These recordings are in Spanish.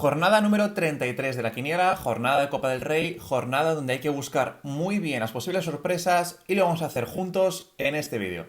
Jornada número 33 de la quiniela, jornada de Copa del Rey, jornada donde hay que buscar muy bien las posibles sorpresas y lo vamos a hacer juntos en este vídeo.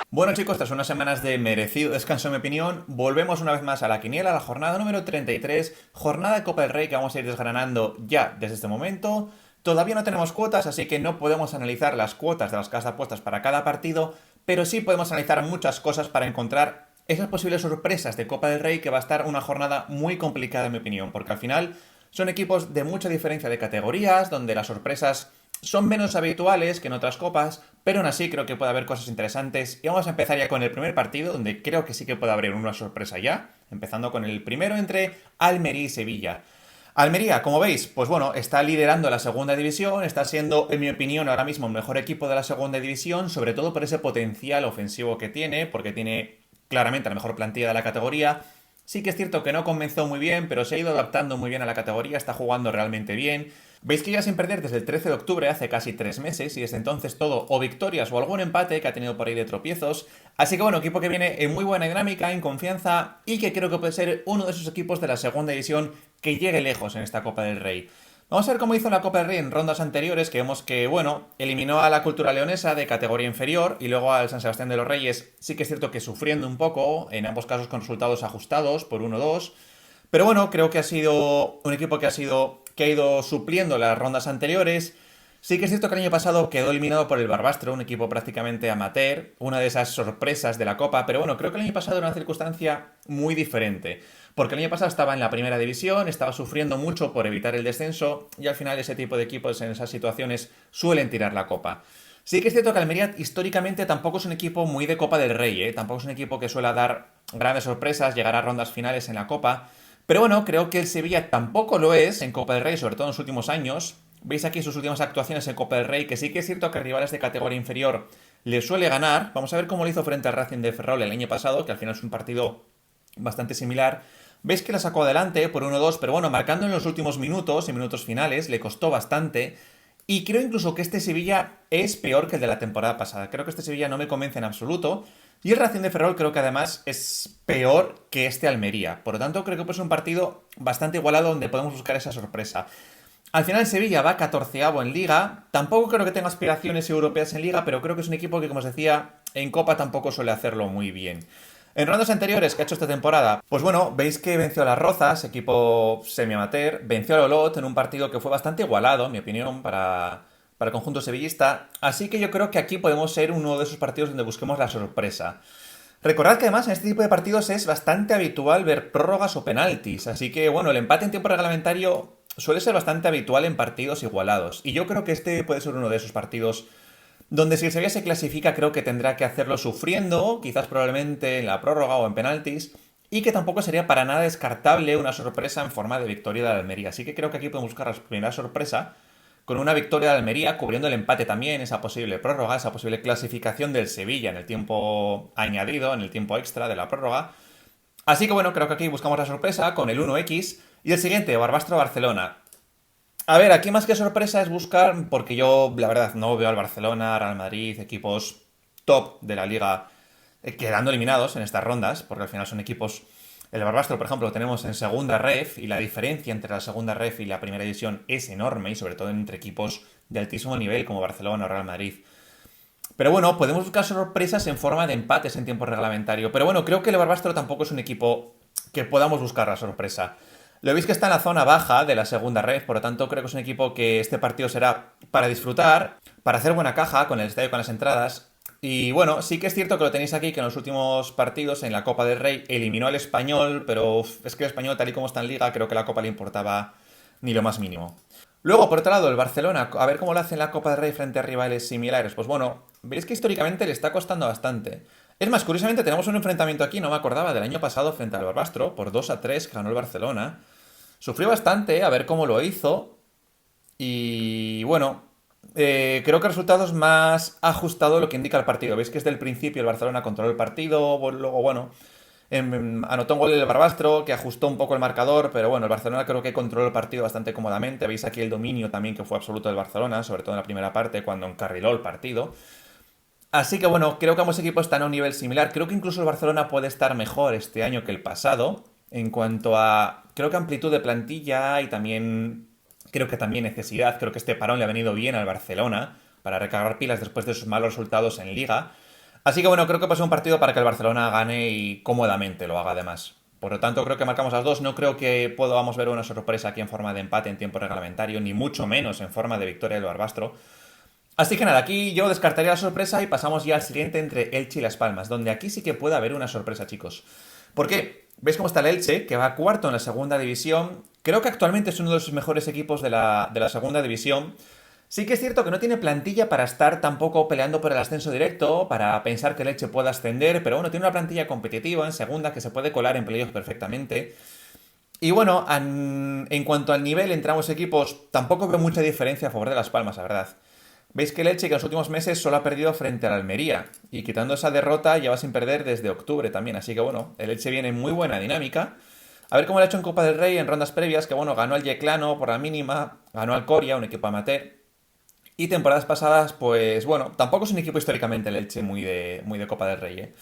Bueno chicos, tras unas semanas de merecido descanso en mi opinión, volvemos una vez más a la quiniela, la jornada número 33, jornada de Copa del Rey que vamos a ir desgranando ya desde este momento. Todavía no tenemos cuotas, así que no podemos analizar las cuotas de las casas de apuestas para cada partido, pero sí podemos analizar muchas cosas para encontrar esas posibles sorpresas de Copa del Rey, que va a estar una jornada muy complicada en mi opinión, porque al final son equipos de mucha diferencia de categorías, donde las sorpresas son menos habituales que en otras copas, pero aún así creo que puede haber cosas interesantes. Y vamos a empezar ya con el primer partido, donde creo que sí que puede haber una sorpresa ya, empezando con el primero entre Almería y Sevilla. Almería, como veis, pues bueno, está liderando la segunda división, está siendo, en mi opinión, ahora mismo el mejor equipo de la segunda división, sobre todo por ese potencial ofensivo que tiene, porque tiene claramente la mejor plantilla de la categoría. Sí que es cierto que no comenzó muy bien, pero se ha ido adaptando muy bien a la categoría, está jugando realmente bien. Veis que ya sin perder desde el 13 de octubre, hace casi 3 meses, y desde entonces todo o victorias o algún empate que ha tenido por ahí de tropiezos. Así que bueno, equipo que viene en muy buena dinámica, en confianza, y que creo que puede ser uno de esos equipos de la segunda división que llegue lejos en esta Copa del Rey. Vamos a ver cómo hizo la Copa del Rey en rondas anteriores, que vemos que, bueno, eliminó a la Cultura Leonesa de categoría inferior y luego al San Sebastián de los Reyes, sí que es cierto que sufriendo un poco, en ambos casos con resultados ajustados por 1-2. Pero bueno, creo que ha sido un equipo que ha ido supliendo las rondas anteriores. Sí que es cierto que el año pasado quedó eliminado por el Barbastro, un equipo prácticamente amateur, una de esas sorpresas de la Copa, pero bueno, creo que el año pasado era una circunstancia muy diferente, porque el año pasado estaba en la primera división, estaba sufriendo mucho por evitar el descenso, y al final ese tipo de equipos en esas situaciones suelen tirar la Copa. Sí que es cierto que Almería históricamente tampoco es un equipo muy de Copa del Rey, ¿eh? Tampoco es un equipo que suele dar grandes sorpresas, llegar a rondas finales en la Copa. Pero bueno, creo que el Sevilla tampoco lo es en Copa del Rey, sobre todo en los últimos años. Veis aquí sus últimas actuaciones en Copa del Rey, que sí que es cierto que rivales de categoría inferior le suele ganar. Vamos a ver cómo lo hizo frente al Racing de Ferrol el año pasado, que al final es un partido bastante similar. Veis que la sacó adelante por 1-2, pero bueno, marcando en los últimos minutos, en minutos finales, le costó bastante. Y creo incluso que este Sevilla es peor que el de la temporada pasada. Creo que este Sevilla no me convence en absoluto. Y el Racing de Ferrol creo que además es peor que este Almería. Por lo tanto, creo que puede ser un partido bastante igualado donde podemos buscar esa sorpresa. Al final Sevilla va 14º en Liga. Tampoco creo que tenga aspiraciones europeas en Liga, pero creo que es un equipo que, como os decía, en Copa tampoco suele hacerlo muy bien. En rondas anteriores que ha hecho esta temporada, pues bueno, veis que venció a las Rozas, equipo semi-amateur, venció al Olot en un partido que fue bastante igualado, en mi opinión, para el conjunto sevillista. Así que yo creo que aquí podemos ser uno de esos partidos donde busquemos la sorpresa. Recordad que además en este tipo de partidos es bastante habitual ver prórrogas o penaltis, así que bueno, el empate en tiempo reglamentario suele ser bastante habitual en partidos igualados. Y yo creo que este puede ser uno de esos partidos donde si el Sevilla se clasifica creo que tendrá que hacerlo sufriendo, quizás probablemente en la prórroga o en penaltis, y que tampoco sería para nada descartable una sorpresa en forma de victoria de la Almería. Así que creo que aquí podemos buscar la primera sorpresa con una victoria de Almería, cubriendo el empate también, esa posible prórroga, esa posible clasificación del Sevilla en el tiempo añadido, en el tiempo extra de la prórroga. Así que bueno, creo que aquí buscamos la sorpresa con el 1x y el siguiente, Barbastro-Barcelona. A ver, aquí más que sorpresa es buscar, porque yo la verdad no veo al Barcelona, Real Madrid, equipos top de la liga quedando eliminados en estas rondas, porque al final son equipos. El Barbastro, por ejemplo, lo tenemos en segunda ref y la diferencia entre la segunda ref y la primera división es enorme y sobre todo entre equipos de altísimo nivel como Barcelona o Real Madrid. Pero bueno, podemos buscar sorpresas en forma de empates en tiempo reglamentario. Pero bueno, creo que el Barbastro tampoco es un equipo que podamos buscar la sorpresa. Lo veis que está en la zona baja de la segunda red, por lo tanto creo que es un equipo que este partido será para disfrutar, para hacer buena caja con el estadio, con las entradas. Y bueno, sí que es cierto que lo tenéis aquí, que en los últimos partidos en la Copa del Rey eliminó al Español, pero es que el Español tal y como está en Liga, creo que la Copa le importaba ni lo más mínimo. Luego, por otro lado, el Barcelona, a ver cómo lo hace en la Copa del Rey frente a rivales similares. Pues bueno, veis que históricamente le está costando bastante. Es más, curiosamente tenemos un enfrentamiento aquí, no me acordaba, del año pasado frente al Barbastro, por 2-3 que ganó el Barcelona. Sufrió bastante, a ver cómo lo hizo. Y bueno, creo que el resultado es más ajustado a lo que indica el partido. Veis que desde el principio el Barcelona controló el partido, luego bueno, anotó un gol el Barbastro que ajustó un poco el marcador, pero bueno, el Barcelona creo que controló el partido bastante cómodamente. Veis aquí el dominio también que fue absoluto del Barcelona, sobre todo en la primera parte cuando encarriló el partido. Así que bueno, creo que ambos equipos están a un nivel similar. Creo que incluso el Barcelona puede estar mejor este año que el pasado en cuanto a, creo que amplitud de plantilla y también, creo que también necesidad. Creo que este parón le ha venido bien al Barcelona para recargar pilas después de sus malos resultados en Liga. Así que bueno, creo que va a ser un partido para que el Barcelona gane y cómodamente lo haga además. Por lo tanto, creo que marcamos las dos. No creo que podamos ver una sorpresa aquí en forma de empate en tiempo reglamentario, ni mucho menos en forma de victoria del Barbastro. Así que nada, aquí yo descartaría la sorpresa y pasamos ya al siguiente entre Elche y Las Palmas, donde aquí sí que puede haber una sorpresa, chicos. ¿Por qué? ¿Veis cómo está el Elche, que va cuarto en la segunda división? Creo que actualmente es uno de los mejores equipos de la segunda división. Sí que es cierto que no tiene plantilla para estar tampoco peleando por el ascenso directo, para pensar que el Elche pueda ascender, pero bueno, tiene una plantilla competitiva en segunda que se puede colar en playoffs perfectamente. Y bueno, en cuanto al nivel entre ambos equipos, tampoco veo mucha diferencia a favor de Las Palmas, la verdad. Veis que el Elche que en los últimos meses solo ha perdido frente al Almería. Y quitando esa derrota lleva sin perder desde octubre también. Así que bueno, el Elche viene en muy buena dinámica. A ver cómo lo ha hecho en Copa del Rey en rondas previas, que bueno, ganó al Yeclano por la mínima, ganó al Coria, un equipo amateur. Y temporadas pasadas, pues bueno, tampoco es un equipo históricamente el Elche muy de Copa del Rey, ¿eh?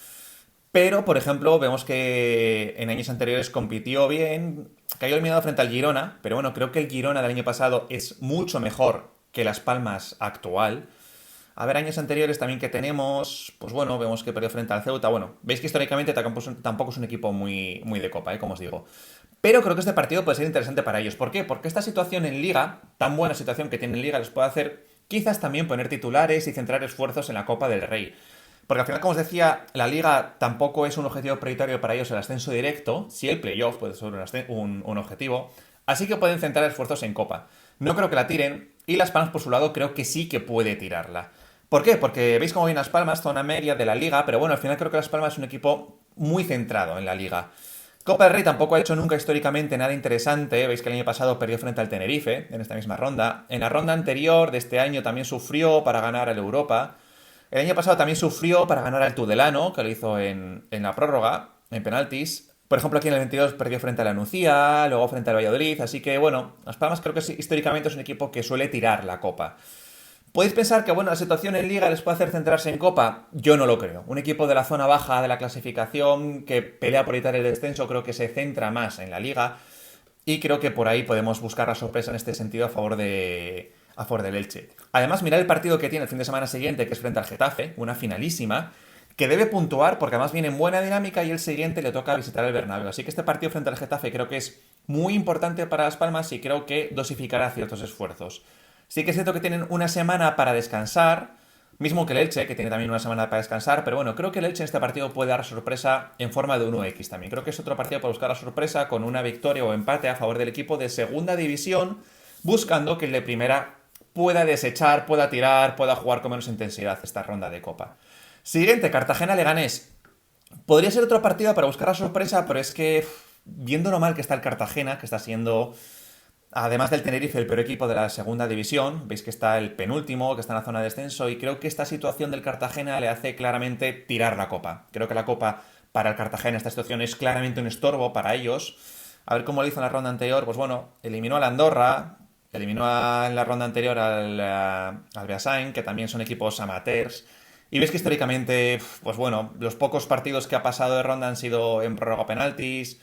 Pero, por ejemplo, vemos que en años anteriores compitió bien, cayó eliminado frente al Girona, pero bueno, creo que el Girona del año pasado es mucho mejor que Las Palmas actual. A ver, años anteriores también que tenemos, pues bueno, vemos que perdió frente al Ceuta. Bueno, veis que históricamente tampoco es un equipo muy de copa, como os digo. Pero creo que este partido puede ser interesante para ellos. ¿Por qué? Porque esta situación en Liga, tan buena situación que tiene en Liga, les puede hacer quizás también poner titulares y centrar esfuerzos en la Copa del Rey. Porque al final, como os decía, la Liga tampoco es un objetivo prioritario para ellos el ascenso directo. Sí, el playoff puede ser un objetivo. Así que pueden centrar esfuerzos en Copa. No creo que la tiren. Y Las Palmas, por su lado, creo que sí que puede tirarla. ¿Por qué? Porque veis cómo viene Las Palmas, zona media de la Liga. Pero bueno, al final creo que Las Palmas es un equipo muy centrado en la Liga. Copa del Rey tampoco ha hecho nunca históricamente nada interesante. Veis que el año pasado perdió frente al Tenerife en esta misma ronda. En la ronda anterior de este año también sufrió para ganar al Europa. El año pasado también sufrió para ganar al Tudelano, que lo hizo en la prórroga, en penaltis. Por ejemplo, aquí en el 22 perdió frente a la Nucía, luego frente al Valladolid. Así que bueno, Las Palmas creo que históricamente es un equipo que suele tirar la copa. ¿Podéis pensar que bueno, la situación en Liga les puede hacer centrarse en Copa? Yo no lo creo. Un equipo de la zona baja de la clasificación que pelea por evitar el descenso creo que se centra más en la Liga y creo que por ahí podemos buscar la sorpresa en este sentido a favor del Elche. Además, mirad el partido que tiene el fin de semana siguiente, que es frente al Getafe, una finalísima, que debe puntuar porque además viene en buena dinámica y el siguiente le toca visitar el Bernabéu. Así que este partido frente al Getafe creo que es muy importante para Las Palmas y creo que dosificará ciertos esfuerzos. Sí que es cierto que tienen una semana para descansar, mismo que el Elche, que tiene también una semana para descansar, pero bueno, creo que el Elche en este partido puede dar sorpresa en forma de 1x también. Creo que es otro partido para buscar la sorpresa con una victoria o empate a favor del equipo de segunda división, buscando que el de primera pueda desechar, pueda tirar, pueda jugar con menos intensidad esta ronda de Copa. Siguiente, Cartagena-Leganés. Podría ser otro partido para buscar la sorpresa, pero es que viendo lo mal que está el Cartagena, que está siendo además del Tenerife, el peor equipo de la segunda división, veis que está el penúltimo, que está en la zona de descenso, y creo que esta situación del Cartagena le hace claramente tirar la copa. Creo que la copa para el Cartagena, esta situación, es claramente un estorbo para ellos. A ver cómo lo hizo en la ronda anterior, pues bueno, eliminó al Andorra, eliminó en la ronda anterior al Beasain, que también son equipos amateurs. Y veis que históricamente, pues bueno, los pocos partidos que ha pasado de ronda han sido en prórroga penaltis.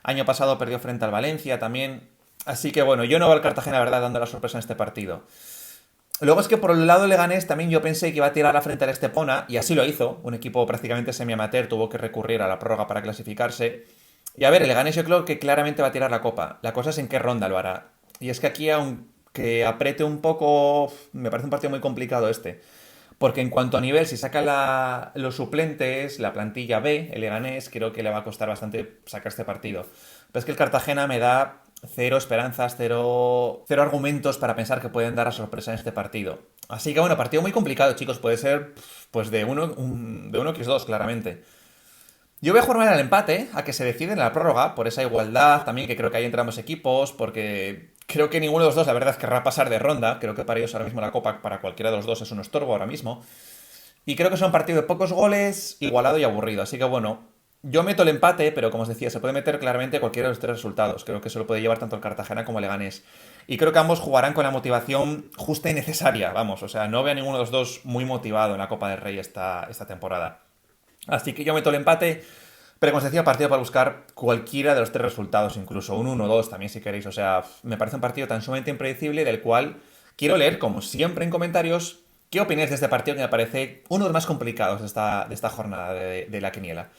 Año pasado perdió frente al Valencia también. Así que bueno, yo no veo al Cartagena, la verdad, dando la sorpresa en este partido. Luego es que por el lado de Leganés también yo pensé que iba a tirar la frente al Estepona, y así lo hizo. Un equipo prácticamente semi-amateur tuvo que recurrir a la prórroga para clasificarse. Y a ver, el Leganés yo creo que claramente va a tirar la copa. La cosa es en qué ronda lo hará. Y es que aquí, aunque apriete un poco, me parece un partido muy complicado este. Porque en cuanto a nivel, si saca los suplentes, la plantilla B, el Leganés, creo que le va a costar bastante sacar este partido. Pero es que el Cartagena me da cero esperanzas, cero argumentos para pensar que pueden dar la sorpresa en este partido. Así que bueno, partido muy complicado, chicos. Puede ser pues de 1x2, claramente. Yo voy a jugarme al empate, a que se decide en la prórroga, por esa igualdad también que creo que hay entre ambos equipos, porque creo que ninguno de los dos, la verdad, querrá pasar de ronda. Creo que para ellos ahora mismo la Copa, para cualquiera de los dos, es un estorbo ahora mismo. Y creo que es un partido de pocos goles, igualado y aburrido. Así que bueno, yo meto el empate, pero como os decía, se puede meter claramente cualquiera de los tres resultados. Creo que se lo puede llevar tanto el Cartagena como el Leganés. Y creo que ambos jugarán con la motivación justa y necesaria, vamos. O sea, no veo a ninguno de los dos muy motivado en la Copa del Rey esta temporada. Así que yo meto el empate, pero como os decía, partido para buscar cualquiera de los tres resultados, incluso un 1-2 también si queréis. O sea, me parece un partido tan sumamente impredecible del cual quiero leer, como siempre en comentarios, qué opináis de este partido que me parece uno de los más complicados de esta jornada de la quiniela.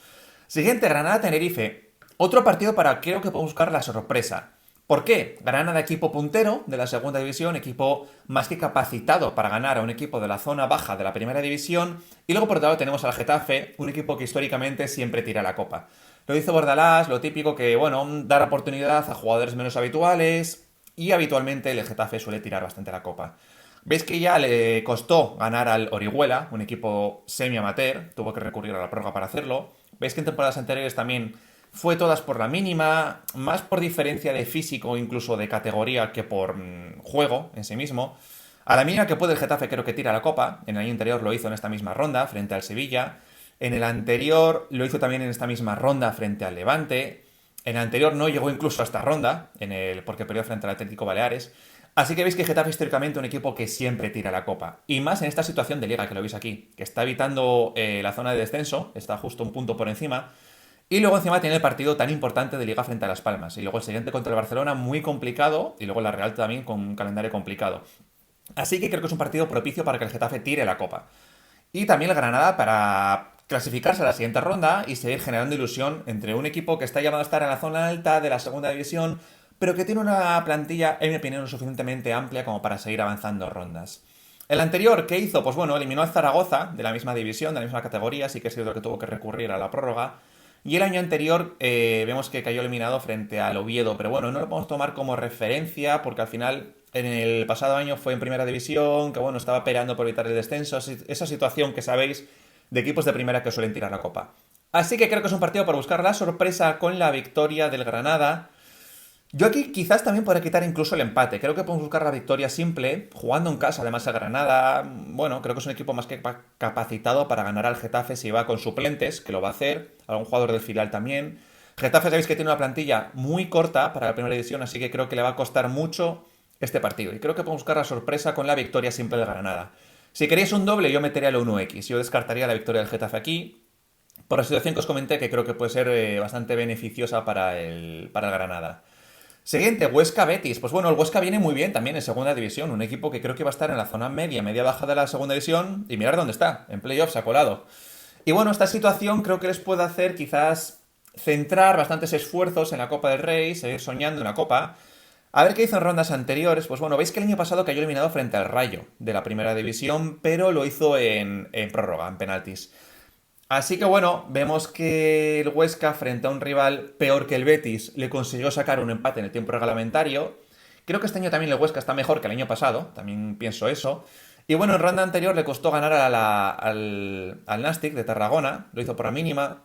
Siguiente, Granada-Tenerife. Otro partido para creo que podemos buscar la sorpresa. ¿Por qué? Granada, equipo puntero de la segunda división, equipo más que capacitado para ganar a un equipo de la zona baja de la primera división. Y luego por otro lado tenemos al Getafe, un equipo que históricamente siempre tira la copa. Lo hizo Bordalás, lo típico que, bueno, dar oportunidad a jugadores menos habituales. Y habitualmente el Getafe suele tirar bastante la copa. Veis que ya le costó ganar al Orihuela, un equipo semi-amateur, tuvo que recurrir a la prórroga para hacerlo. Veis que en temporadas anteriores también fue todas por la mínima, más por diferencia de físico, incluso de categoría, que por juego en sí mismo. A la mínima que puede el Getafe creo que tira la copa. En el año anterior lo hizo en esta misma ronda frente al Sevilla. En el anterior lo hizo también en esta misma ronda frente al Levante. En el anterior no llegó incluso a esta ronda, porque perdió frente al Atlético Baleares. Así que veis que Getafe es históricamente un equipo que siempre tira la copa. Y más en esta situación de liga que lo veis aquí, que está evitando la zona de descenso, está justo un punto por encima. Y luego encima tiene el partido tan importante de liga frente a Las Palmas. Y luego el siguiente contra el Barcelona muy complicado. Y luego la Real también con un calendario complicado. Así que creo que es un partido propicio para que el Getafe tire la copa. Y también el Granada para clasificarse a la siguiente ronda y seguir generando ilusión entre un equipo que está llamado a estar en la zona alta de la segunda división, pero que tiene una plantilla, en mi opinión, lo suficientemente amplia como para seguir avanzando rondas. El anterior, ¿qué hizo? Pues bueno, eliminó al Zaragoza, de la misma división, de la misma categoría, sí que es cierto que tuvo que recurrir a la prórroga. Y el año anterior vemos que cayó eliminado frente al Oviedo, pero bueno, no lo podemos tomar como referencia porque al final en el pasado año fue en primera división, que bueno, estaba peleando por evitar el descenso, esa situación que sabéis de equipos de primera que suelen tirar la copa. Así que creo que es un partido para buscar la sorpresa con la victoria del Granada. Yo aquí quizás también podría quitar incluso el empate. Creo que podemos buscar la victoria simple, jugando en casa, además a Granada. Bueno, creo que es un equipo más que capacitado para ganar al Getafe si va con suplentes, que lo va a hacer. Algún jugador del filial también. Getafe sabéis que tiene una plantilla muy corta para la primera edición, así que creo que le va a costar mucho este partido. Y creo que podemos buscar la sorpresa con la victoria simple de Granada. Si queréis un doble, yo metería el 1x. Yo descartaría la victoria del Getafe aquí, por la situación que os comenté, que creo que puede ser bastante beneficiosa para el Granada. Siguiente, Huesca-Betis. Pues bueno, el Huesca viene muy bien también en segunda división. Un equipo que creo que va a estar en la zona media-baja de la segunda división. Y mirar dónde está, en playoffs, ha colado. Y bueno, esta situación creo que les puede hacer quizás centrar bastantes esfuerzos en la Copa del Rey, seguir soñando en la Copa. A ver qué hizo en rondas anteriores. Pues bueno, veis que el año pasado cayó eliminado frente al Rayo de la primera división, pero lo hizo en prórroga, en penaltis. Así que bueno, vemos que el Huesca frente a un rival peor que el Betis le consiguió sacar un empate en el tiempo reglamentario. Creo que este año también el Huesca está mejor que el año pasado, también pienso eso. Y bueno, en ronda anterior le costó ganar al Nastic de Tarragona, lo hizo por la mínima.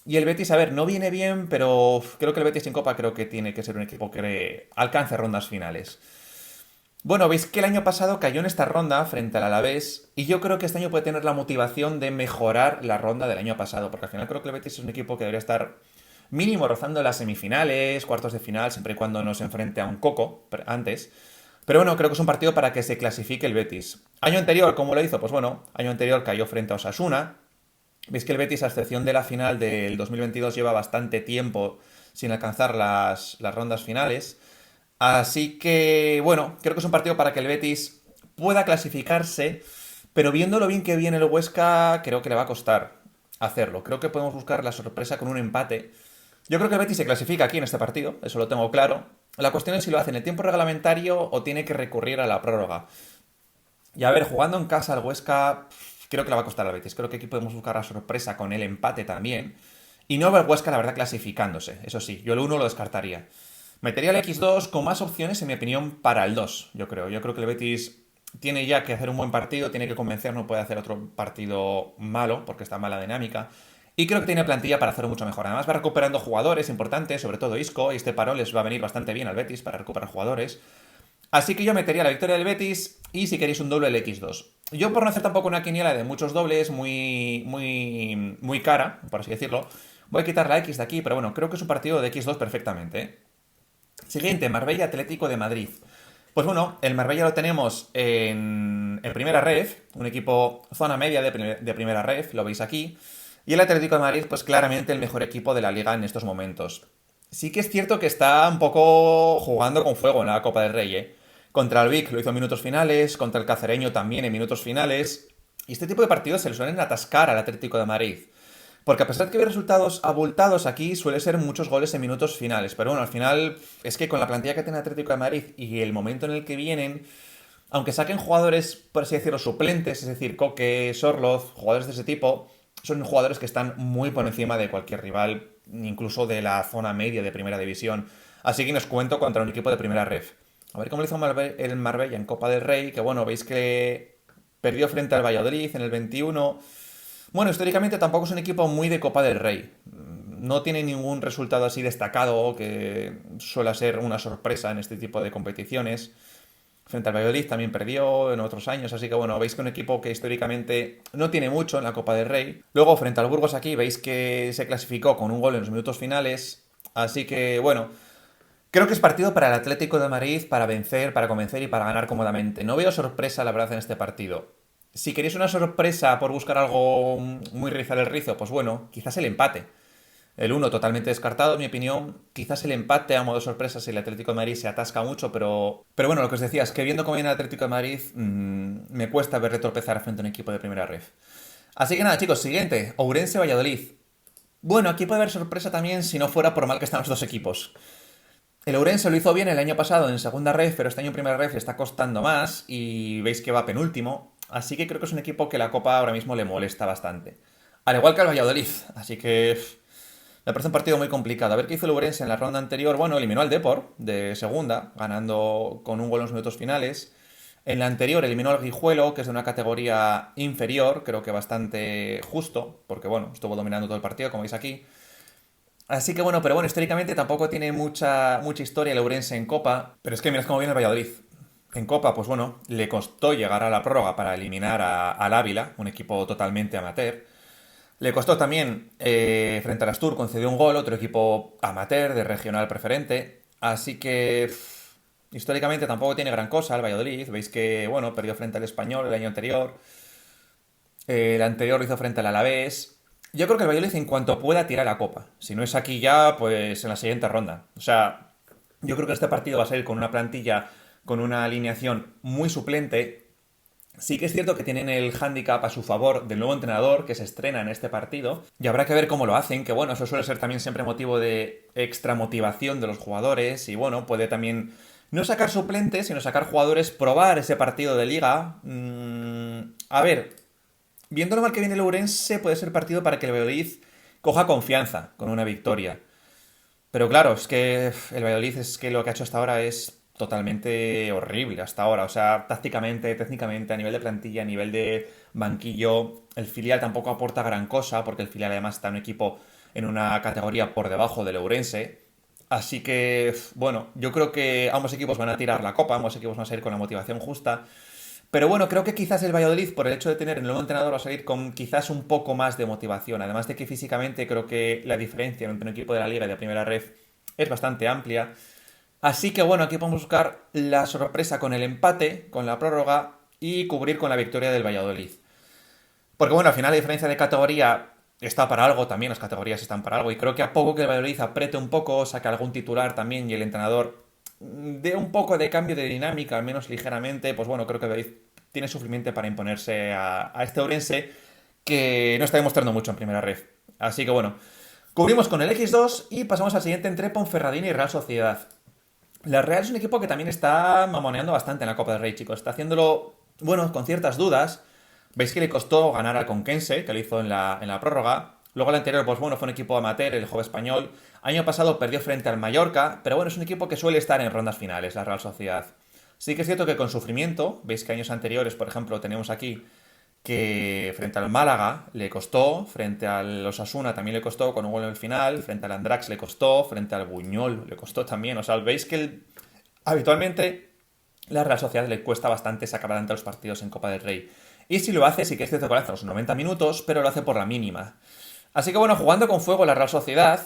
Y el Betis, a ver, no viene bien, pero creo que el Betis en Copa creo que tiene que ser un equipo que alcance rondas finales. Bueno, veis que el año pasado cayó en esta ronda frente al Alavés y yo creo que este año puede tener la motivación de mejorar la ronda del año pasado, porque al final creo que el Betis es un equipo que debería estar mínimo rozando las semifinales, cuartos de final, siempre y cuando no se enfrente a un Coco antes. Pero bueno, creo que es un partido para que se clasifique el Betis. Año anterior, ¿cómo lo hizo? Pues bueno, año anterior cayó frente a Osasuna. Veis que el Betis, a excepción de la final del 2022, lleva bastante tiempo sin alcanzar las rondas finales. Así que, bueno, creo que es un partido para que el Betis pueda clasificarse, pero viendo lo bien que viene el Huesca, creo que le va a costar hacerlo. Creo que podemos buscar la sorpresa con un empate. Yo creo que el Betis se clasifica aquí en este partido, eso lo tengo claro. La cuestión es si lo hace en el tiempo reglamentario o tiene que recurrir a la prórroga. Y a ver, jugando en casa al Huesca, creo que le va a costar al Betis. Creo que aquí podemos buscar la sorpresa con el empate también. Y no veo al Huesca, la verdad, clasificándose. Eso sí, yo el 1 lo descartaría. Metería el X2 con más opciones, en mi opinión, para el 2, yo creo. Yo creo que el Betis tiene ya que hacer un buen partido, tiene que convencer, no puede hacer otro partido malo, porque está mala dinámica. Y creo que tiene plantilla para hacerlo mucho mejor. Además va recuperando jugadores importantes, sobre todo Isco, y este paro les va a venir bastante bien al Betis para recuperar jugadores. Así que yo metería la victoria del Betis y si queréis un doble el X2. Yo por no hacer tampoco una quiniela de muchos dobles muy cara, por así decirlo, voy a quitar la X de aquí, pero bueno, creo que es un partido de X2 perfectamente, ¿eh? Siguiente, Marbella Atlético de Madrid. Pues bueno, el Marbella lo tenemos en primera ref, un equipo zona media de primera ref, lo veis aquí. Y el Atlético de Madrid, pues claramente el mejor equipo de la liga en estos momentos. Sí que es cierto que está un poco jugando con fuego en la Copa del Rey, ¿eh? Contra el Vic lo hizo en minutos finales, contra el Cacereño también en minutos finales. Y este tipo de partidos se le suelen atascar al Atlético de Madrid. Porque a pesar de que hay resultados abultados aquí, suele ser muchos goles en minutos finales. Pero bueno, al final es que con la plantilla que tiene el Atlético de Madrid y el momento en el que vienen, aunque saquen jugadores, por así decirlo, suplentes, es decir, Coque, Sorloz, jugadores de ese tipo, son jugadores que están muy por encima de cualquier rival, incluso de la zona media de primera división. Así que nos cuento contra un equipo de primera ref. A ver cómo le hizo el Marbella en Copa del Rey, que bueno, veis que perdió frente al Valladolid en el 21. Bueno, históricamente tampoco es un equipo muy de Copa del Rey. No tiene ningún resultado así destacado, que suele ser una sorpresa en este tipo de competiciones. Frente al Valladolid también perdió en otros años, así que bueno, veis que un equipo que históricamente no tiene mucho en la Copa del Rey. Luego, frente al Burgos aquí, veis que se clasificó con un gol en los minutos finales. Así que bueno, creo que es partido para el Atlético de Madrid para vencer, para convencer y para ganar cómodamente. No veo sorpresa, la verdad, en este partido. Si queréis una sorpresa por buscar algo muy rizar el rizo, pues bueno, quizás el empate. El uno totalmente descartado, en mi opinión. Quizás el empate a modo de sorpresa si el Atlético de Madrid se atasca mucho, pero bueno, lo que os decía es que viendo cómo viene el Atlético de Madrid, me cuesta verle tropezar frente a un equipo de primera ref. Así que nada, chicos, siguiente, Ourense-Valladolid. Bueno, aquí puede haber sorpresa también si no fuera por mal que están los dos equipos. El Ourense lo hizo bien el año pasado en segunda ref, pero este año en primera ref le está costando más y veis que va penúltimo. Así que creo que es un equipo que la Copa ahora mismo le molesta bastante. Al igual que al Valladolid, así que me parece un partido muy complicado. A ver qué hizo el Ourense en la ronda anterior. Bueno, eliminó al Depor de segunda, ganando con un gol en los minutos finales. En la anterior eliminó al Guijuelo, que es de una categoría inferior, creo que bastante justo, porque bueno, estuvo dominando todo el partido, como veis aquí. Así que bueno, pero bueno, históricamente tampoco tiene mucha historia el Ourense en Copa, pero es que mirad cómo viene el Valladolid. En Copa, pues bueno, le costó llegar a la prórroga para eliminar al Ávila, un equipo totalmente amateur. Le costó también, frente al Astur, concedió un gol, otro equipo amateur de regional preferente. Así que, históricamente tampoco tiene gran cosa el Valladolid. Veis que, bueno, perdió frente al Español el año anterior. El anterior lo hizo frente al Alavés. Yo creo que el Valladolid en cuanto pueda tira la copa. Si no es aquí ya, pues en la siguiente ronda. O sea, yo creo que este partido va a salir con una plantilla, con una alineación muy suplente. Sí que es cierto que tienen el hándicap a su favor del nuevo entrenador que se estrena en este partido y habrá que ver cómo lo hacen, que bueno, eso suele ser también siempre motivo de extra motivación de los jugadores y bueno, puede también no sacar suplentes, sino sacar jugadores, probar ese partido de liga. A ver, viendo lo mal que viene el Ourense, puede ser partido para que el Valladolid coja confianza con una victoria. Pero claro, es que el Valladolid es que lo que ha hecho hasta ahora es totalmente horrible hasta ahora. O sea, tácticamente, técnicamente, a nivel de plantilla, a nivel de banquillo, el filial tampoco aporta gran cosa, porque el filial además está en un equipo en una categoría por debajo del Ourense. Así que, bueno, yo creo que ambos equipos van a tirar la copa, ambos equipos van a salir con la motivación justa. Pero bueno, creo que quizás el Valladolid, por el hecho de tener el nuevo entrenador, va a salir con quizás un poco más de motivación. Además de que físicamente creo que la diferencia entre un equipo de la Liga y de Primera Ref es bastante amplia. Así que bueno, aquí podemos buscar la sorpresa con el empate, con la prórroga y cubrir con la victoria del Valladolid. Porque bueno, al final la diferencia de categoría está para algo, también las categorías están para algo. Y creo que a poco que el Valladolid apriete un poco, saque algún titular también y el entrenador dé un poco de cambio de dinámica, al menos ligeramente, pues bueno, creo que el Valladolid tiene suficiente para imponerse a este Ourense que no está demostrando mucho en primera ref. Así que bueno, cubrimos con el X2 y pasamos al siguiente entre Ponferradina y Real Sociedad. La Real es un equipo que también está mamoneando bastante en la Copa del Rey, chicos. Está haciéndolo, bueno, con ciertas dudas. Veis que le costó ganar al Conquense, que lo hizo en la prórroga. Luego el anterior, pues bueno, fue un equipo amateur, el Juego Español. Año pasado perdió frente al Mallorca, pero bueno, es un equipo que suele estar en rondas finales, la Real Sociedad. Sí que es cierto que con sufrimiento, veis que años anteriores, por ejemplo, tenemos aquí que frente al Málaga le costó, frente al Osasuna también le costó con un gol en el final, frente al Andrax le costó, frente al Buñol le costó también. O sea, veis que habitualmente la Real Sociedad le cuesta bastante sacar adelante los partidos en Copa del Rey. Y si lo hace, sí que es cierto que lo hace a los 90 minutos, pero lo hace por la mínima. Así que bueno, jugando con fuego la Real Sociedad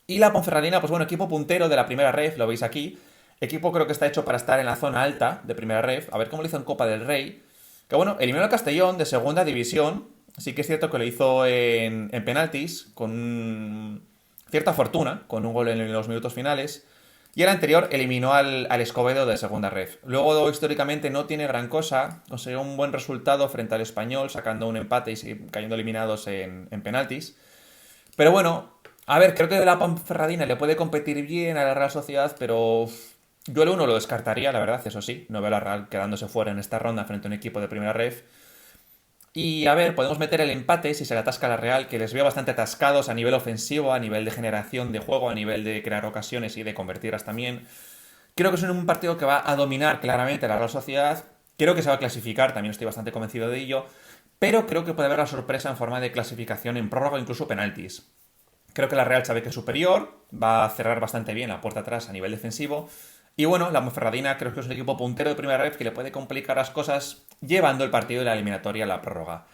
y la Ponferradina, pues bueno, equipo puntero de la primera ref, lo veis aquí. Equipo creo que está hecho para estar en la zona alta de Primera Ref. A ver cómo lo hizo en Copa del Rey. Que bueno, eliminó al Castellón de Segunda División. Sí que es cierto que lo hizo en penaltis, con cierta fortuna, con un gol en los minutos finales. Y el anterior eliminó al Escobedo de Segunda Ref. Luego, históricamente, no tiene gran cosa. Consiguió un buen resultado frente al Español, sacando un empate y cayendo eliminados en penaltis. Pero bueno, a ver, creo que la Ponferradina le puede competir bien a la Real Sociedad, pero yo el uno lo descartaría, la verdad, eso sí. No veo a la Real quedándose fuera en esta ronda frente a un equipo de Primera Ref. Y a ver, podemos meter el empate si se le atasca a la Real, que les veo bastante atascados a nivel ofensivo, a nivel de generación de juego, a nivel de crear ocasiones y de convertirlas también. Creo que es un partido que va a dominar claramente la Real Sociedad. Creo que se va a clasificar, también estoy bastante convencido de ello. Pero creo que puede haber la sorpresa en forma de clasificación en prórroga o incluso penaltis. Creo que la Real sabe que es superior, va a cerrar bastante bien la puerta atrás a nivel defensivo. Y bueno, la Monferradina creo que es un equipo puntero de primera red que le puede complicar las cosas llevando el partido de la eliminatoria a la prórroga.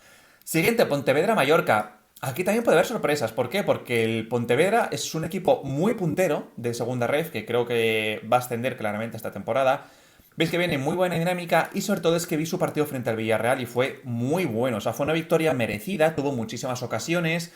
Siguiente, Pontevedra-Mallorca. Aquí también puede haber sorpresas. ¿Por qué? Porque el Pontevedra es un equipo muy puntero de segunda red que creo que va a ascender claramente esta temporada. Veis que viene muy buena dinámica y sobre todo es que vi su partido frente al Villarreal y fue muy bueno. O sea, fue una victoria merecida, tuvo muchísimas ocasiones.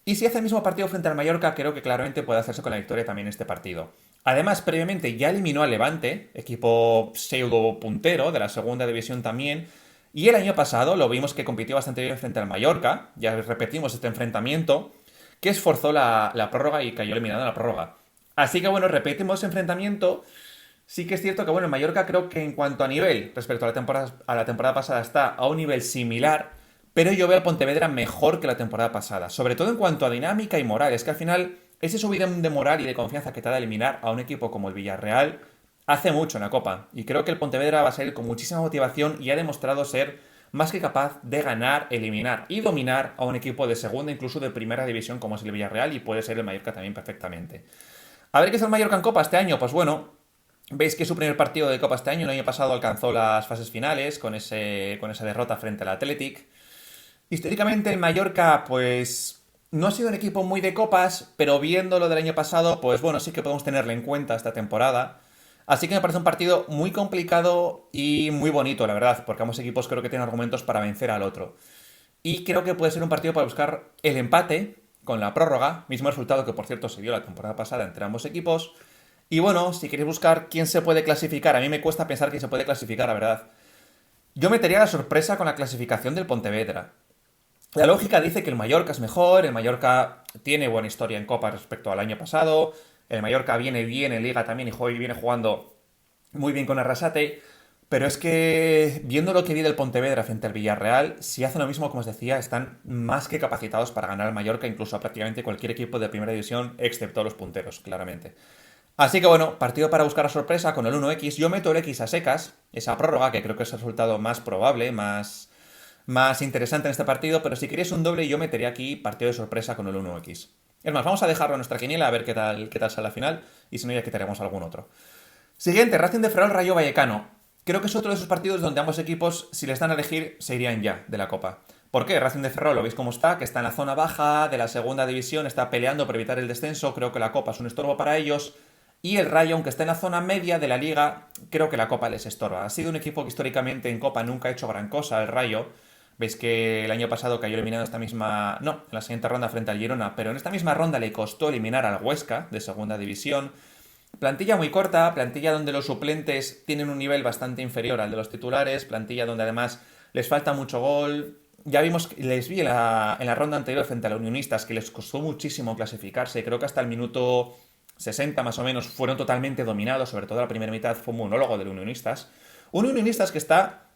Y si hace el mismo partido frente al Mallorca, creo que claramente puede hacerse con la victoria también este partido. Además, previamente ya eliminó al Levante, equipo pseudo puntero de la segunda división también. Y el año pasado lo vimos que compitió bastante bien frente al Mallorca. Ya repetimos este enfrentamiento, que esforzó la prórroga y cayó eliminado en la prórroga. Así que bueno, repetimos ese enfrentamiento. Sí que es cierto que bueno, el Mallorca creo que en cuanto a nivel respecto a la temporada pasada está a un nivel similar, pero yo veo al Pontevedra mejor que la temporada pasada, sobre todo en cuanto a dinámica y moral. Es que al final ese subidón de moral y de confianza que te da eliminar a un equipo como el Villarreal hace mucho en la Copa. Y creo que el Pontevedra va a salir con muchísima motivación y ha demostrado ser más que capaz de ganar, eliminar y dominar a un equipo de segunda, incluso de primera división como es el Villarreal y puede ser el Mallorca también perfectamente. A ver qué es el Mallorca en Copa este año. Pues bueno, veis que es su primer partido de Copa este año. El año pasado alcanzó las fases finales con esa derrota frente al Athletic. Históricamente el Mallorca, pues no ha sido un equipo muy de copas, pero viendo lo del año pasado, pues bueno, sí que podemos tenerlo en cuenta esta temporada. Así que me parece un partido muy complicado y muy bonito, la verdad, porque ambos equipos creo que tienen argumentos para vencer al otro. Y creo que puede ser un partido para buscar el empate con la prórroga, mismo resultado que por cierto se dio la temporada pasada entre ambos equipos. Y bueno, si queréis buscar quién se puede clasificar, a mí me cuesta pensar quién se puede clasificar, la verdad. Yo metería la sorpresa con la clasificación del Pontevedra. La lógica dice que el Mallorca es mejor, el Mallorca tiene buena historia en Copa respecto al año pasado, el Mallorca viene bien en Liga también y viene jugando muy bien con Arrasate, pero es que viendo lo que vi del Pontevedra frente al Villarreal, si hacen lo mismo como os decía, están más que capacitados para ganar al Mallorca, incluso a prácticamente cualquier equipo de primera división, excepto los punteros, claramente. Así que bueno, partido para buscar la sorpresa con el 1x. Yo meto el X a secas, esa prórroga, que creo que es el resultado más probable, más interesante en este partido, pero si queréis un doble yo metería aquí partido de sorpresa con el 1x. Es más, vamos a dejarlo en nuestra quiniela a ver qué tal sale la final y si no ya quitaremos algún otro. Siguiente, Racing de Ferrol Rayo Vallecano. Creo que es otro de esos partidos donde ambos equipos, si les dan a elegir, se irían ya de la Copa. ¿Por qué? Racing de Ferrol, lo veis cómo está, que está en la zona baja de la segunda división, está peleando por evitar el descenso, creo que la Copa es un estorbo para ellos. Y el Rayo, aunque está en la zona media de la liga, creo que la Copa les estorba. Ha sido un equipo que históricamente en Copa nunca ha hecho gran cosa, el Rayo. Veis que el año pasado cayó eliminado esta misma... No, en la siguiente ronda frente al Girona, pero en esta misma ronda le costó eliminar al Huesca, de segunda división. Plantilla muy corta, plantilla donde los suplentes tienen un nivel bastante inferior al de los titulares, plantilla donde además les falta mucho gol. Ya vimos, les vi en la ronda anterior frente a los Unionistas que les costó muchísimo clasificarse, creo que hasta el minuto 60 más o menos fueron totalmente dominados, sobre todo la primera mitad fue un monólogo de los Unionistas. Un Unionistas que está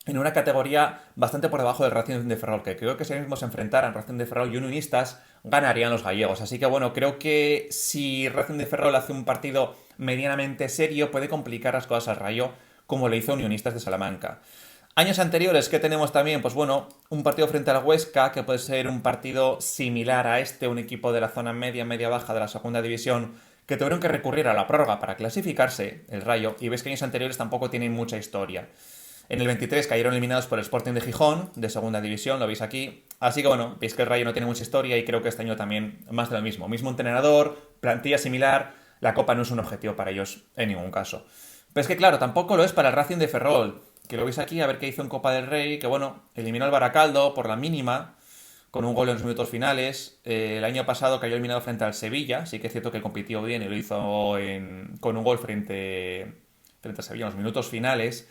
en una categoría bastante por debajo del Racing de Ferrol, que creo que si mismos se enfrentaran Racing de Ferrol y Unionistas, ganarían los gallegos. Así que bueno, creo que si Racing de Ferrol hace un partido medianamente serio, puede complicar las cosas al Rayo, como le hizo Unionistas de Salamanca. Años anteriores, ¿qué tenemos también? Pues bueno, un partido frente al Huesca, que puede ser un partido similar a este, un equipo de la zona media, media-baja de la segunda división, que tuvieron que recurrir a la prórroga para clasificarse, el Rayo, y ves que años anteriores tampoco tienen mucha historia. En el 23 cayeron eliminados por el Sporting de Gijón, de segunda división, lo veis aquí. Así que bueno, veis que el Rayo no tiene mucha historia y creo que este año también más de lo mismo. Mismo entrenador, plantilla similar. la Copa no es un objetivo para ellos en ningún caso. Pero es que claro, tampoco lo es para el Racing de Ferrol, que lo veis aquí, a ver qué hizo en Copa del Rey, que bueno, eliminó al Baracaldo por la mínima, con un gol en los minutos finales. El año pasado cayó eliminado frente al Sevilla, sí que es cierto que compitió bien y lo hizo con un gol frente a Sevilla en los minutos finales.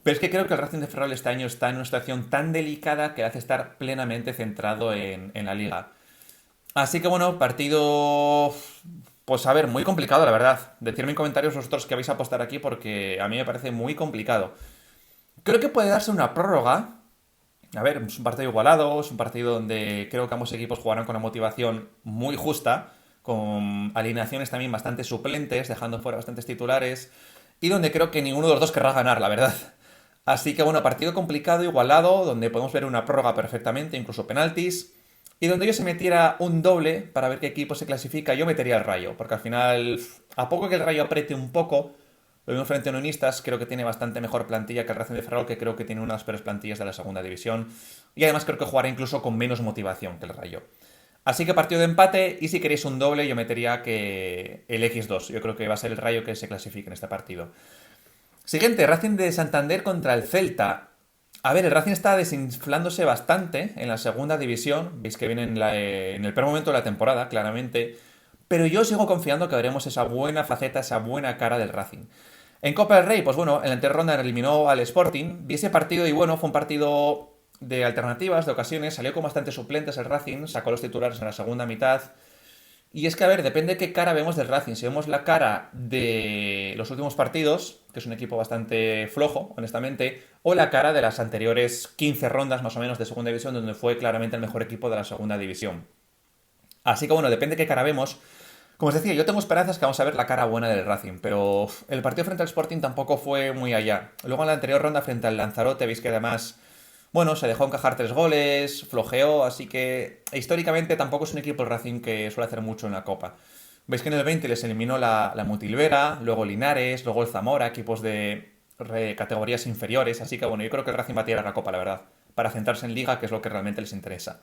Pero es que creo que el Racing de Ferrol este año está en una situación tan delicada que hace estar plenamente centrado en la liga. Así que bueno, partido, pues a ver, muy complicado la verdad. Decidme en comentarios vosotros que vais a apostar aquí porque a mí me parece muy complicado. Creo que puede darse una prórroga. A ver, es un partido igualado, es un partido donde creo que ambos equipos jugarán con una motivación muy justa, con alineaciones también bastante suplentes, dejando fuera bastantes titulares, y donde creo que ninguno de los dos querrá ganar, la verdad. Así que bueno, partido complicado, igualado, donde podemos ver una prórroga perfectamente, incluso penaltis, y donde yo se metiera un doble para ver qué equipo se clasifica, yo metería el Rayo, porque al final, a poco que el Rayo apriete un poco, lo mismo frente a Unionistas, creo que tiene bastante mejor plantilla que el Racing de Ferrol, que creo que tiene una de las peores plantillas de la segunda división. Y además creo que jugará incluso con menos motivación que el Rayo. Así que partido de empate, y si queréis un doble, yo metería que el X2. Yo creo que va a ser el Rayo que se clasifique en este partido. Siguiente, Racing de Santander contra el Celta. A ver, el Racing está desinflándose bastante en la segunda división. Veis que viene en el peor momento de la temporada, claramente. Pero yo sigo confiando que veremos esa buena faceta, esa buena cara del Racing. En Copa del Rey, pues bueno, en la anterior ronda eliminó al Sporting. Vi ese partido y bueno, fue un partido de alternativas, de ocasiones. Salió con bastantes suplentes el Racing, sacó los titulares en la segunda mitad. Y es que, a ver, depende de qué cara vemos del Racing. Si vemos la cara de los últimos partidos, que es un equipo bastante flojo, honestamente, o la cara de las anteriores 15 rondas más o menos de segunda división, donde fue claramente el mejor equipo de la segunda división. Así que bueno, depende de qué cara vemos. Como os decía, yo tengo esperanzas que vamos a ver la cara buena del Racing, pero el partido frente al Sporting tampoco fue muy allá. Luego en la anterior ronda frente al Lanzarote, veis que además, bueno, se dejó encajar 3 goles, flojeó, así que históricamente tampoco es un equipo el Racing que suele hacer mucho en la Copa. Veis que en el 20 les eliminó la Mutilvera, luego Linares, luego el Zamora, equipos de categorías inferiores, así que bueno, yo creo que el Racing va a tirar la Copa, la verdad, para centrarse en Liga, que es lo que realmente les interesa.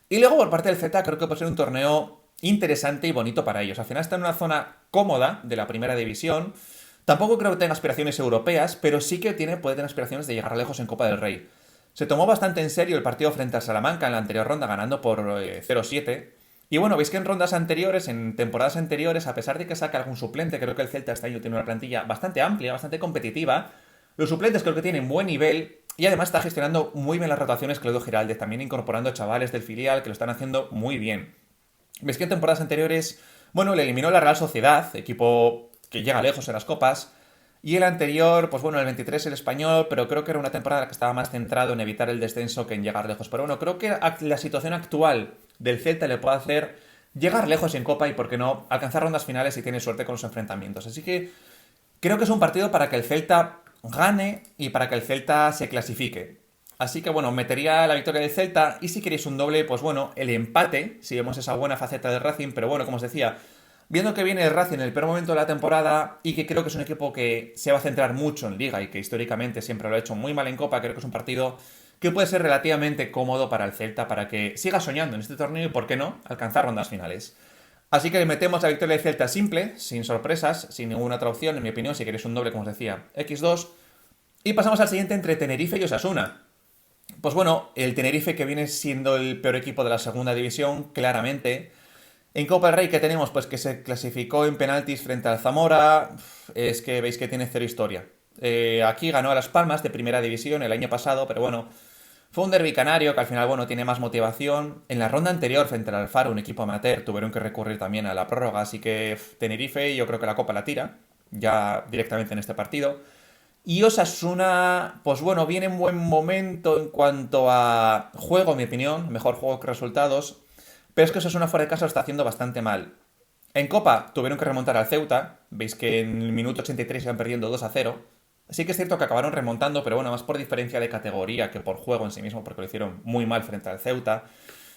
Y luego por parte del Z creo que puede ser un torneo interesante y bonito para ellos. Al final está en una zona cómoda de la primera división. Tampoco creo que tenga aspiraciones europeas, pero sí que puede tener aspiraciones de llegar lejos en Copa del Rey. Se tomó bastante en serio el partido frente al Salamanca en la anterior ronda, ganando por 0-7. Y bueno, veis que en rondas anteriores, en temporadas anteriores, a pesar de que saque algún suplente, creo que el Celta este año tiene una plantilla bastante amplia, bastante competitiva. Los suplentes creo que tienen buen nivel y además está gestionando muy bien las rotaciones Claudio Giraldez, también incorporando chavales del filial que lo están haciendo muy bien. Ves que en temporadas anteriores, bueno, le eliminó la Real Sociedad, equipo que llega lejos en las copas, y el anterior, pues bueno, el 23 el Español, pero creo que era una temporada que estaba más centrado en evitar el descenso que en llegar lejos. Pero bueno, creo que la situación actual del Celta le puede hacer llegar lejos en Copa y, por qué no, alcanzar rondas finales si tiene suerte con los enfrentamientos. Así que creo que es un partido para que el Celta gane y para que el Celta se clasifique. Así que bueno, metería la victoria del Celta y si queréis un doble, pues bueno, el empate, si vemos esa buena faceta del Racing, pero bueno, como os decía, viendo que viene el Racing en el peor momento de la temporada y que creo que es un equipo que se va a centrar mucho en Liga y que históricamente siempre lo ha hecho muy mal en Copa, creo que es un partido que puede ser relativamente cómodo para el Celta, para que siga soñando en este torneo y, por qué no, alcanzar rondas finales. Así que metemos la victoria del Celta simple, sin sorpresas, sin ninguna otra opción, en mi opinión, si queréis un doble, como os decía, X2. Y pasamos al siguiente entre Tenerife y Osasuna. Pues bueno, el Tenerife, que viene siendo el peor equipo de la segunda división, claramente. En Copa del Rey, que tenemos, pues que se clasificó en penaltis frente al Zamora, es que veis que tiene cero historia. Aquí ganó a Las Palmas de primera división el año pasado, pero bueno, fue un derbi canario que al final, bueno, tiene más motivación. En la ronda anterior, frente al Alfaro, un equipo amateur, tuvieron que recurrir también a la prórroga, así que Tenerife, yo creo que la Copa la tira, ya directamente en este partido. Y Osasuna, pues bueno, viene en buen momento en cuanto a juego, en mi opinión, mejor juego que resultados, pero es que Osasuna fuera de casa lo está haciendo bastante mal. En Copa tuvieron que remontar al Ceuta, veis que en el minuto 83 iban perdiendo 2-0. Sí que es cierto que acabaron remontando, pero bueno, más por diferencia de categoría que por juego en sí mismo, porque lo hicieron muy mal frente al Ceuta.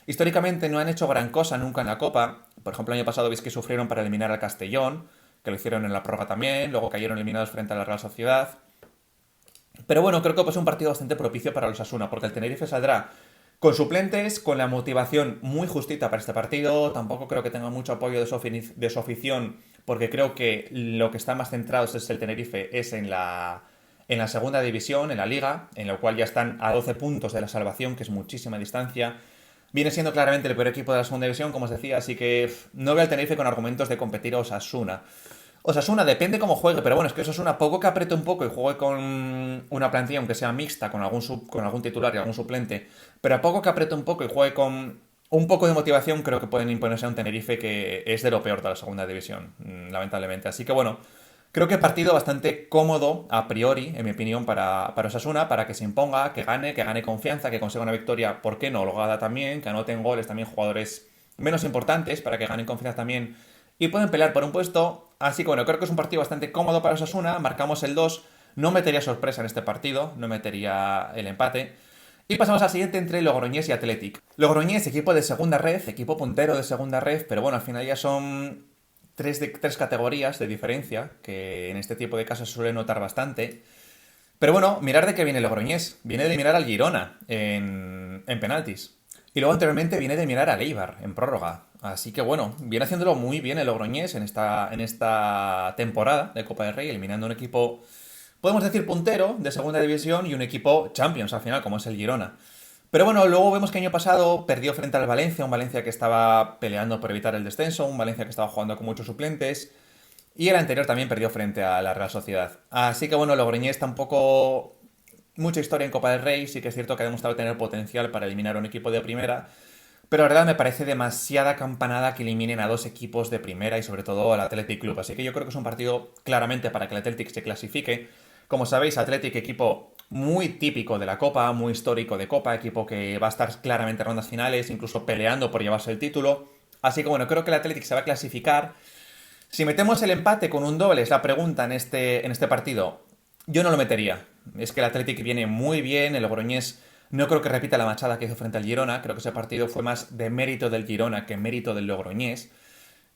Históricamente no han hecho gran cosa nunca en la Copa. Por ejemplo, el año pasado veis que sufrieron para eliminar al Castellón, que lo hicieron en la prórroga también, luego cayeron eliminados frente a la Real Sociedad. Pero bueno, creo que es un partido bastante propicio para los Osasuna, porque el Tenerife saldrá con suplentes, con la motivación muy justita para este partido. Tampoco creo que tenga mucho apoyo de su afición porque creo que lo que está más centrado es el Tenerife, es en la segunda división, en la liga, en la cual ya están a 12 puntos de la salvación, que es muchísima distancia. Viene siendo claramente el peor equipo de la segunda división, como os decía, así que no veo al Tenerife con argumentos de competir a Osasuna. Osasuna depende cómo juegue, pero bueno, es que Osasuna poco que apriete un poco y juegue con una plantilla, aunque sea mixta, con algún titular y algún suplente, pero a poco que apriete un poco y juegue con un poco de motivación, creo que pueden imponerse a un Tenerife que es de lo peor de la segunda división, lamentablemente. Así que bueno, creo que partido bastante cómodo, a priori, en mi opinión, para Osasuna, para que se imponga, que gane confianza, que consiga una victoria, ¿por qué no? Holgada también, que anoten goles también jugadores menos importantes, para que ganen confianza también y pueden pelear por un puesto. Así que bueno, creo que es un partido bastante cómodo para Osasuna, marcamos el 2, no metería sorpresa en este partido, no metería el empate. Y pasamos al siguiente entre Logroñés y Athletic. Logroñés, equipo de segunda red, equipo puntero de segunda red, pero bueno, al final ya son tres categorías de diferencia, que en este tipo de casos se suele notar bastante. Pero bueno, mirar de qué viene Logroñés. Viene de eliminar al Girona en penaltis. Y luego anteriormente viene de eliminar al Eibar en prórroga. Así que bueno, viene haciéndolo muy bien el Logroñés en esta temporada de Copa del Rey, eliminando un equipo, podemos decir, puntero de segunda división y un equipo Champions al final, como es el Girona. Pero bueno, luego vemos que el año pasado perdió frente al Valencia, un Valencia que estaba peleando por evitar el descenso, un Valencia que estaba jugando con muchos suplentes, y el anterior también perdió frente a la Real Sociedad. Así que bueno, Logroñés tampoco mucha historia en Copa del Rey, sí que es cierto que ha demostrado tener potencial para eliminar a un equipo de primera, pero la verdad me parece demasiada campanada que eliminen a dos equipos de primera y sobre todo al Athletic Club. Así que yo creo que es un partido claramente para que el Athletic se clasifique. Como sabéis, Athletic, equipo muy típico de la Copa, muy histórico de Copa, equipo que va a estar claramente en rondas finales, incluso peleando por llevarse el título. Así que bueno, creo que el Athletic se va a clasificar. Si metemos el empate con un doble, es la pregunta en este partido, yo no lo metería. Es que el Athletic viene muy bien, el Logroñés no creo que repita la machada que hizo frente al Girona, creo que ese partido fue más de mérito del Girona que mérito del Logroñés.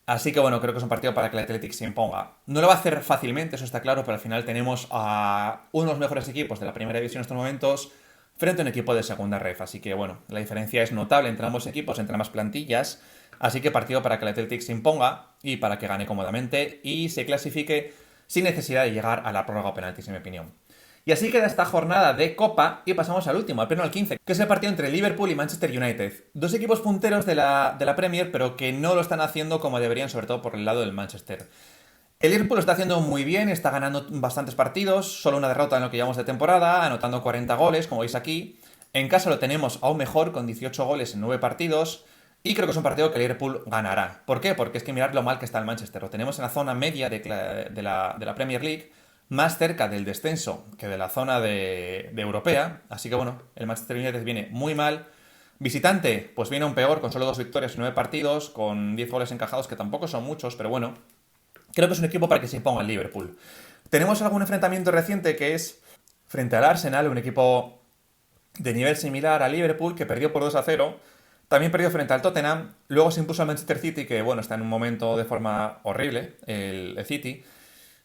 Así que bueno, creo que es un partido para que el Athletic se imponga. No lo va a hacer fácilmente, eso está claro, pero al final tenemos a uno de los mejores equipos de la primera división en estos momentos frente a un equipo de segunda ref. Así que bueno, la diferencia es notable entre ambos equipos, entre ambas plantillas. Así que partido para que el Athletic se imponga y para que gane cómodamente y se clasifique sin necesidad de llegar a la prórroga o penaltis, en mi opinión. Y así queda esta jornada de Copa y pasamos al último, al pleno al 15, que es el partido entre Liverpool y Manchester United. Dos equipos punteros de la Premier, pero que no lo están haciendo como deberían, sobre todo por el lado del Manchester. El Liverpool lo está haciendo muy bien, está ganando bastantes partidos, solo una derrota en lo que llevamos de temporada, anotando 40 goles, como veis aquí. En casa lo tenemos aún mejor, con 18 goles en 9 partidos. Y creo que es un partido que el Liverpool ganará. ¿Por qué? Porque es que mirad lo mal que está el Manchester. Lo tenemos en la zona media de la Premier League, más cerca del descenso que de la zona de europea. Así que bueno, el Manchester United viene muy mal. Visitante, pues viene aún peor, con solo 2 victorias y 9 partidos, con 10 goles encajados, que tampoco son muchos, pero bueno, creo que es un equipo para que se imponga el Liverpool. Tenemos algún enfrentamiento reciente que es frente al Arsenal, un equipo de nivel similar al Liverpool, que perdió por 2-0. También perdió frente al Tottenham, luego se impuso al Manchester City, que bueno, está en un momento de forma horrible, el City.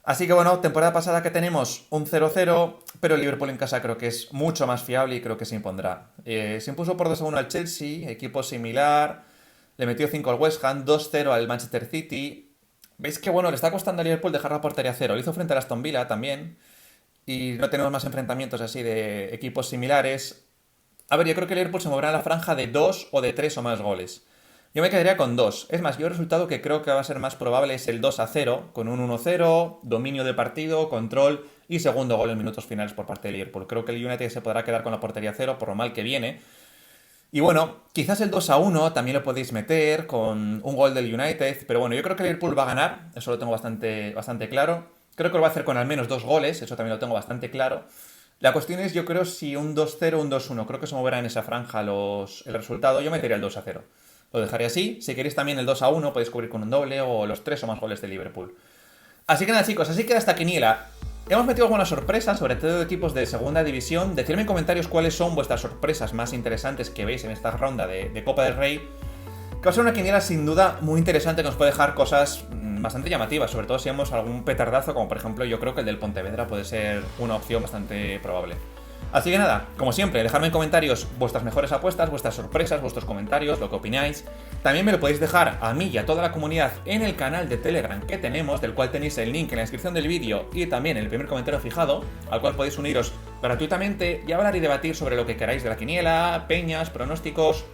Así que bueno, temporada pasada que tenemos un 0-0, pero el Liverpool en casa creo que es mucho más fiable y creo que se impondrá. Se impuso por 2-1 al Chelsea, equipo similar, le metió 5 al West Ham, 2-0 al Manchester City. Veis que bueno, le está costando al Liverpool dejar la portería a cero. Lo hizo frente al Aston Villa también, y no tenemos más enfrentamientos así de equipos similares. A ver, yo creo que el Liverpool se moverá en la franja de 2 o de 3 o más goles. Yo me quedaría con 2. Es más, yo el resultado que creo que va a ser más probable es el 2-0, con un 1-0, dominio de partido, control y segundo gol en minutos finales por parte del Liverpool. Creo que el United se podrá quedar con la portería a cero por lo mal que viene. Y bueno, quizás el 2-1 también lo podéis meter con un gol del United, pero bueno, yo creo que el Liverpool va a ganar, eso lo tengo bastante claro. Creo que lo va a hacer con al menos 2 goles, eso también lo tengo bastante claro. La cuestión es, yo creo, si un 2-0 o un 2-1. Creo que se moverá en esa franja el resultado. Yo metería el 2-0. Lo dejaré así. Si queréis también el 2-1, podéis cubrir con un doble o los 3 o más goles de Liverpool. Así que nada, chicos, así queda esta quiniela. Hemos metido algunas sorpresas, sobre todo de equipos de segunda división. Decidme en comentarios cuáles son vuestras sorpresas más interesantes que veis en esta ronda de Copa del Rey. Que va a ser una quiniela sin duda muy interesante, que nos puede dejar cosas bastante llamativas, sobre todo si vemos algún petardazo, como por ejemplo yo creo que el del Pontevedra puede ser una opción bastante probable. Así que nada, como siempre, dejadme en comentarios vuestras mejores apuestas, vuestras sorpresas, vuestros comentarios, lo que opináis. También me lo podéis dejar a mí y a toda la comunidad en el canal de Telegram que tenemos, del cual tenéis el link en la descripción del vídeo y también en el primer comentario fijado, al cual podéis uniros gratuitamente y hablar y debatir sobre lo que queráis de la quiniela, peñas, pronósticos,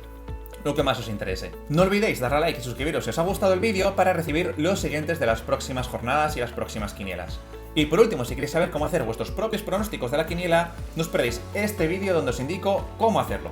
lo que más os interese. No olvidéis darle a like y suscribiros si os ha gustado el vídeo para recibir los siguientes de las próximas jornadas y las próximas quinielas. Y por último, si queréis saber cómo hacer vuestros propios pronósticos de la quiniela, no os perdéis este vídeo donde os indico cómo hacerlo.